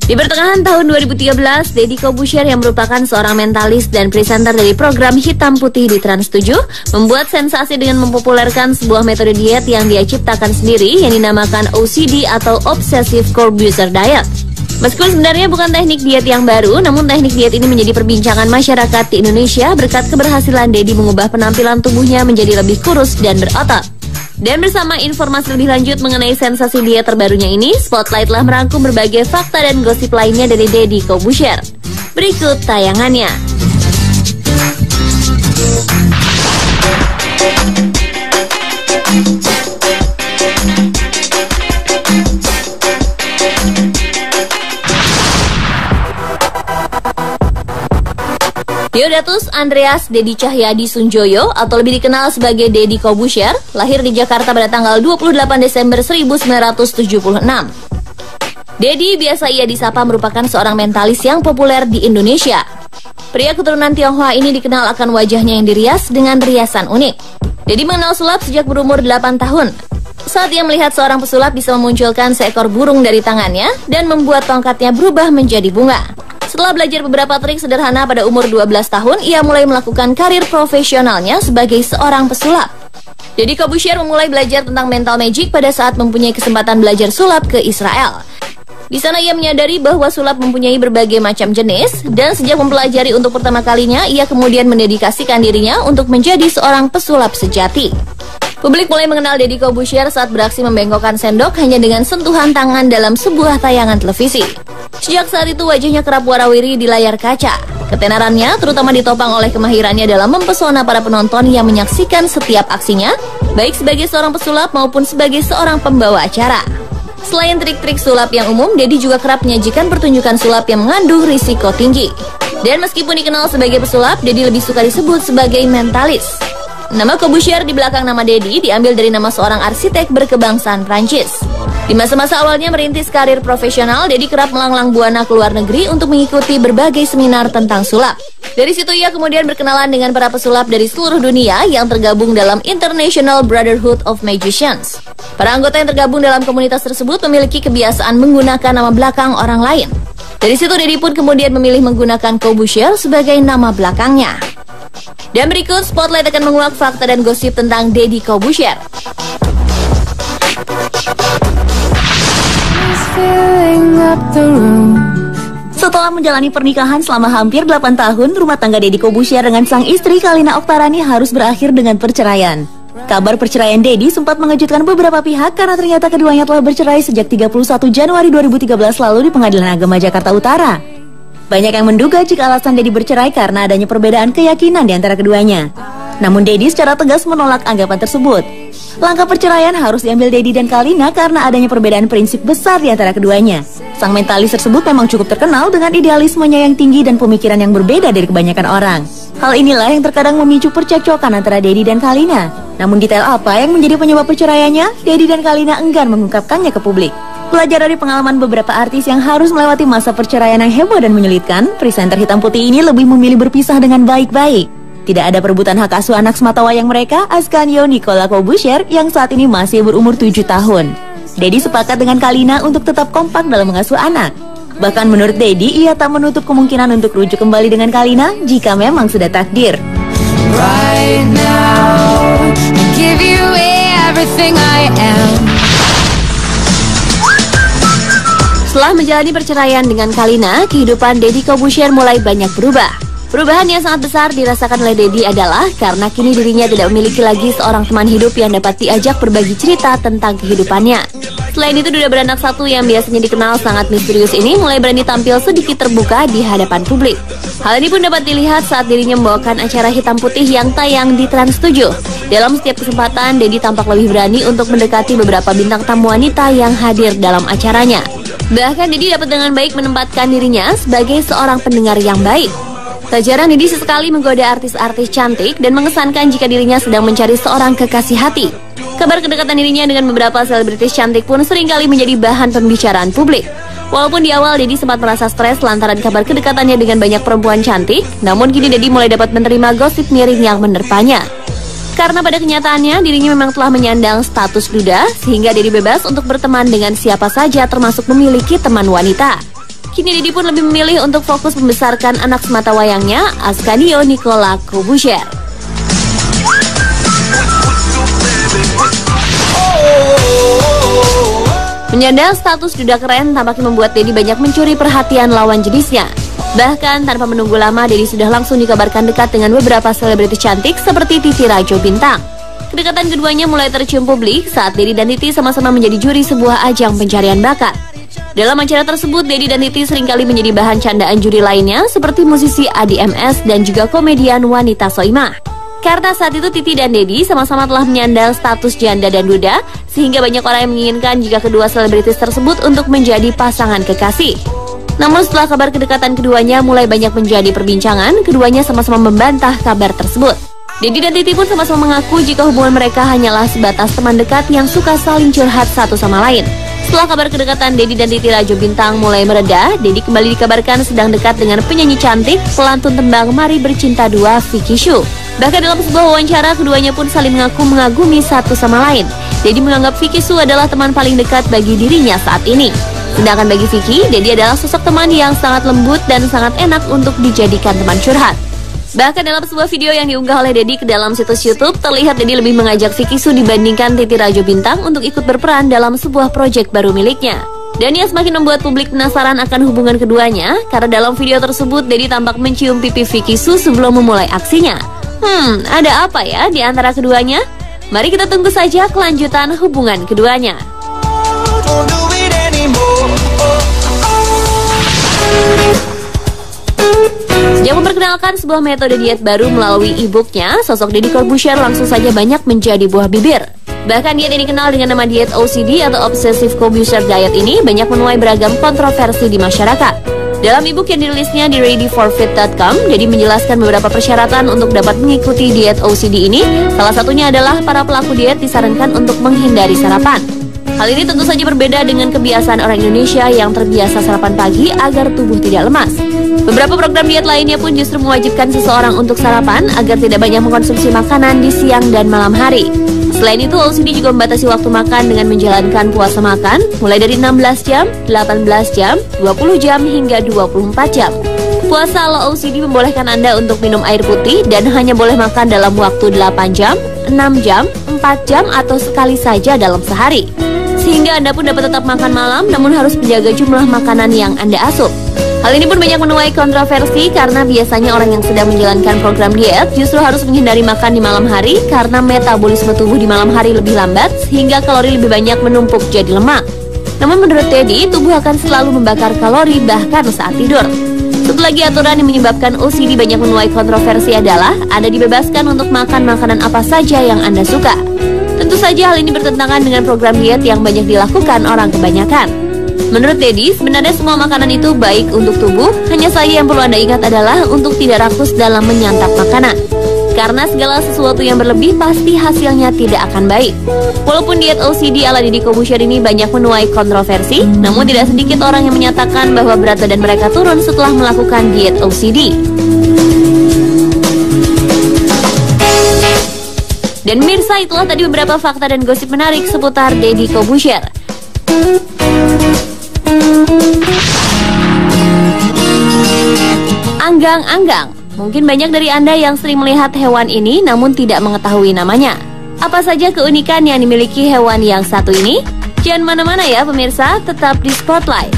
Di pertengahan tahun 2013, Deddy Corbuzier yang merupakan seorang mentalis dan presenter dari program Hitam Putih di Trans 7 membuat sensasi dengan mempopulerkan sebuah metode diet yang dia ciptakan sendiri yang dinamakan OCD atau Obsessive Corbuzier Diet. Meskipun sebenarnya bukan teknik diet yang baru, namun teknik diet ini menjadi perbincangan masyarakat di Indonesia berkat keberhasilan Deddy mengubah penampilan tubuhnya menjadi lebih kurus dan berotot. Dan bersama informasi lebih lanjut mengenai sensasi diet terbarunya ini, Spotlight telah merangkum berbagai fakta dan gosip lainnya dari Deddy Corbuzier. Berikut tayangannya. Deodatus Andreas Deddy Cahyadi Sunjoyo atau lebih dikenal sebagai Deddy Corbuzier lahir di Jakarta pada tanggal 28 Desember 1976. Deddy biasa ia disapa merupakan seorang mentalis yang populer di Indonesia. Pria keturunan Tionghoa ini dikenal akan wajahnya yang dirias dengan riasan unik. Deddy mengenal sulap sejak berumur 8 tahun. Saat ia melihat seorang pesulap bisa memunculkan seekor burung dari tangannya dan membuat tongkatnya berubah menjadi bunga. Setelah belajar beberapa trik sederhana pada umur 12 tahun, ia mulai melakukan karir profesionalnya sebagai seorang pesulap. Deddy Corbuzier memulai belajar tentang mental magic pada saat mempunyai kesempatan belajar sulap ke Israel. Di sana ia menyadari bahwa sulap mempunyai berbagai macam jenis, dan sejak mempelajari untuk pertama kalinya, ia kemudian mendedikasikan dirinya untuk menjadi seorang pesulap sejati. Publik mulai mengenal Deddy Corbuzier saat beraksi membengkokkan sendok hanya dengan sentuhan tangan dalam sebuah tayangan televisi. Sejak saat itu wajahnya kerap warawiri di layar kaca. Ketenarannya terutama ditopang oleh kemahirannya dalam mempesona para penonton yang menyaksikan setiap aksinya, baik sebagai seorang pesulap maupun sebagai seorang pembawa acara. Selain trik-trik sulap yang umum, Deddy juga kerap menyajikan pertunjukan sulap yang mengandung risiko tinggi. Dan meskipun dikenal sebagai pesulap, Deddy lebih suka disebut sebagai mentalis. Nama Corbuzier di belakang nama Deddy diambil dari nama seorang arsitek berkebangsaan Prancis. Di masa-masa awalnya merintis karir profesional, Deddy kerap melanglang buana ke luar negeri untuk mengikuti berbagai seminar tentang sulap. Dari situ ia kemudian berkenalan dengan para pesulap dari seluruh dunia yang tergabung dalam International Brotherhood of Magicians. Para anggota yang tergabung dalam komunitas tersebut memiliki kebiasaan menggunakan nama belakang orang lain. Dari situ Deddy pun kemudian memilih menggunakan Corbuzier sebagai nama belakangnya. Dan berikut Spotlight akan menguak fakta dan gosip tentang Deddy Corbuzier. Setelah menjalani pernikahan selama hampir 8 tahun, rumah tangga Deddy Corbuzier dengan sang istri Kalina Oktarani harus berakhir dengan perceraian. Kabar perceraian Deddy sempat mengejutkan beberapa pihak karena ternyata keduanya telah bercerai sejak 31 Januari 2013 lalu di Pengadilan Agama Jakarta Utara. Banyak yang menduga jika alasan Deddy bercerai karena adanya perbedaan keyakinan di antara keduanya. Namun Deddy secara tegas menolak anggapan tersebut. Langkah perceraian harus diambil Deddy dan Kalina karena adanya perbedaan prinsip besar di antara keduanya. Sang mentalis tersebut memang cukup terkenal dengan idealismenya yang tinggi dan pemikiran yang berbeda dari kebanyakan orang. Hal inilah yang terkadang memicu percekcokan antara Deddy dan Kalina. Namun detail apa yang menjadi penyebab perceraiannya, Deddy dan Kalina enggan mengungkapkannya ke publik. Belajar dari pengalaman beberapa artis yang harus melewati masa perceraian yang heboh dan menyulitkan, presenter Hitam Putih ini lebih memilih berpisah dengan baik-baik. Tidak ada perebutan hak asuh anak semata wayang mereka, Ascanio Nicola Corbuzier yang saat ini masih berumur 7 tahun. Deddy sepakat dengan Kalina untuk tetap kompak dalam mengasuh anak. Bahkan menurut Deddy, ia tak menutup kemungkinan untuk rujuk kembali dengan Kalina jika memang sudah takdir. Right now, I give you everything I am. Setelah menjalani perceraian dengan Kalina, kehidupan Deddy Corbuzier mulai banyak berubah. Perubahan yang sangat besar dirasakan oleh Deddy adalah karena kini dirinya tidak memiliki lagi seorang teman hidup yang dapat diajak berbagi cerita tentang kehidupannya. Selain itu, duda beranak satu yang biasanya dikenal sangat misterius ini mulai berani tampil sedikit terbuka di hadapan publik. Hal ini pun dapat dilihat saat dirinya membawakan acara Hitam Putih yang tayang di Trans 7. Dalam setiap kesempatan, Deddy tampak lebih berani untuk mendekati beberapa bintang tamu wanita yang hadir dalam acaranya. Bahkan Deddy dapat dengan baik menempatkan dirinya sebagai seorang pendengar yang baik. Tak jarang Deddy sesekali menggoda artis-artis cantik dan mengesankan jika dirinya sedang mencari seorang kekasih hati. Kabar kedekatan dirinya dengan beberapa selebritis cantik pun seringkali menjadi bahan pembicaraan publik. Walaupun di awal Deddy sempat merasa stres lantaran kabar kedekatannya dengan banyak perempuan cantik, namun kini Deddy mulai dapat menerima gosip miring yang menerpanya. Karena pada kenyataannya dirinya memang telah menyandang status duda, sehingga Deddy bebas untuk berteman dengan siapa saja termasuk memiliki teman wanita. Kini Deddy pun lebih memilih untuk fokus membesarkan anak semata wayangnya, Ascanio Nicola Corbuzier. Menyandang status duda keren tampaknya membuat Deddy banyak mencuri perhatian lawan jenisnya. Bahkan tanpa menunggu lama, Deddy sudah langsung dikabarkan dekat dengan beberapa selebriti cantik seperti Titi Rajo Bintang. Kedekatan keduanya mulai tercium publik saat Deddy dan Titi sama-sama menjadi juri sebuah ajang pencarian bakat. Dalam acara tersebut, Deddy dan Titi seringkali menjadi bahan candaan juri lainnya seperti musisi ADMS dan juga komedian Wanita Soimah. Karena saat itu Titi dan Deddy sama-sama telah menyandang status janda dan duda, sehingga banyak orang yang menginginkan jika kedua selebritis tersebut untuk menjadi pasangan kekasih. Namun setelah kabar kedekatan keduanya mulai banyak menjadi perbincangan, keduanya sama-sama membantah kabar tersebut. Deddy dan Titi pun sama-sama mengaku jika hubungan mereka hanyalah sebatas teman dekat yang suka saling curhat satu sama lain. Setelah kabar kedekatan Deddy dan Titi Rajo Bintang mulai mereda, Deddy kembali dikabarkan sedang dekat dengan penyanyi cantik pelantun tembang Mari Bercinta 2 Vicky Shu. Bahkan dalam sebuah wawancara, keduanya pun saling mengaku mengagumi satu sama lain. Deddy menganggap Vicky Shu adalah teman paling dekat bagi dirinya saat ini. Sedangkan bagi Vicky, Deddy adalah sosok teman yang sangat lembut dan sangat enak untuk dijadikan teman curhat. Bahkan dalam sebuah video yang diunggah oleh Deddy ke dalam situs YouTube, terlihat Deddy lebih mengajak Vicky Shu dibandingkan Titi Rajo Bintang untuk ikut berperan dalam sebuah proyek baru miliknya. Dan ia semakin membuat publik penasaran akan hubungan keduanya, karena dalam video tersebut Deddy tampak mencium pipi Vicky Shu sebelum memulai aksinya. Ada apa ya di antara keduanya? Mari kita tunggu saja kelanjutan hubungan keduanya. Sejak memperkenalkan sebuah metode diet baru melalui e-booknya, sosok Deddy Corbuzier langsung saja banyak menjadi buah bibir. Bahkan diet yang dikenal dengan nama diet OCD atau Obsessive Corbuzier Diet ini banyak menuai beragam kontroversi di masyarakat. Dalam e-book yang dirilisnya di readyforfit.com, Deddy menjelaskan beberapa persyaratan untuk dapat mengikuti diet OCD ini. Salah satunya adalah para pelaku diet disarankan untuk menghindari sarapan. Hal ini tentu saja berbeda dengan kebiasaan orang Indonesia yang terbiasa sarapan pagi agar tubuh tidak lemas. Beberapa program diet lainnya pun justru mewajibkan seseorang untuk sarapan agar tidak banyak mengkonsumsi makanan di siang dan malam hari. Selain itu, OCD juga membatasi waktu makan dengan menjalankan puasa makan mulai dari 16 jam, 18 jam, 20 jam, hingga 24 jam. Puasa ala OCD membolehkan Anda untuk minum air putih dan hanya boleh makan dalam waktu 8 jam, 6 jam, 4 jam, atau sekali saja dalam sehari. Sehingga Anda pun dapat tetap makan malam namun harus menjaga jumlah makanan yang Anda asup. Hal ini pun banyak menuai kontroversi karena biasanya orang yang sedang menjalankan program diet justru harus menghindari makan di malam hari karena metabolisme tubuh di malam hari lebih lambat sehingga kalori lebih banyak menumpuk jadi lemak. Namun menurut Deddy, tubuh akan selalu membakar kalori bahkan saat tidur. Satu lagi aturan yang menyebabkan OCD banyak menuai kontroversi adalah Anda dibebaskan untuk makan makanan apa saja yang Anda suka. Tentu saja hal ini bertentangan dengan program diet yang banyak dilakukan orang kebanyakan. Menurut Deddy, sebenarnya semua makanan itu baik untuk tubuh, hanya saja yang perlu Anda ingat adalah untuk tidak rakus dalam menyantap makanan. Karena segala sesuatu yang berlebih pasti hasilnya tidak akan baik. Walaupun diet OCD ala Deddy Corbuzier ini banyak menuai kontroversi, namun tidak sedikit orang yang menyatakan bahwa berat badan mereka turun setelah melakukan diet OCD. Dan mirsa, itulah tadi beberapa fakta dan gosip menarik seputar Deddy Corbuzier. Anggang-anggang. Mungkin banyak dari Anda yang sering melihat hewan ini namun tidak mengetahui namanya. Apa saja keunikan yang dimiliki hewan yang satu ini? Jangan mana-mana ya pemirsa, tetap di Spotlight.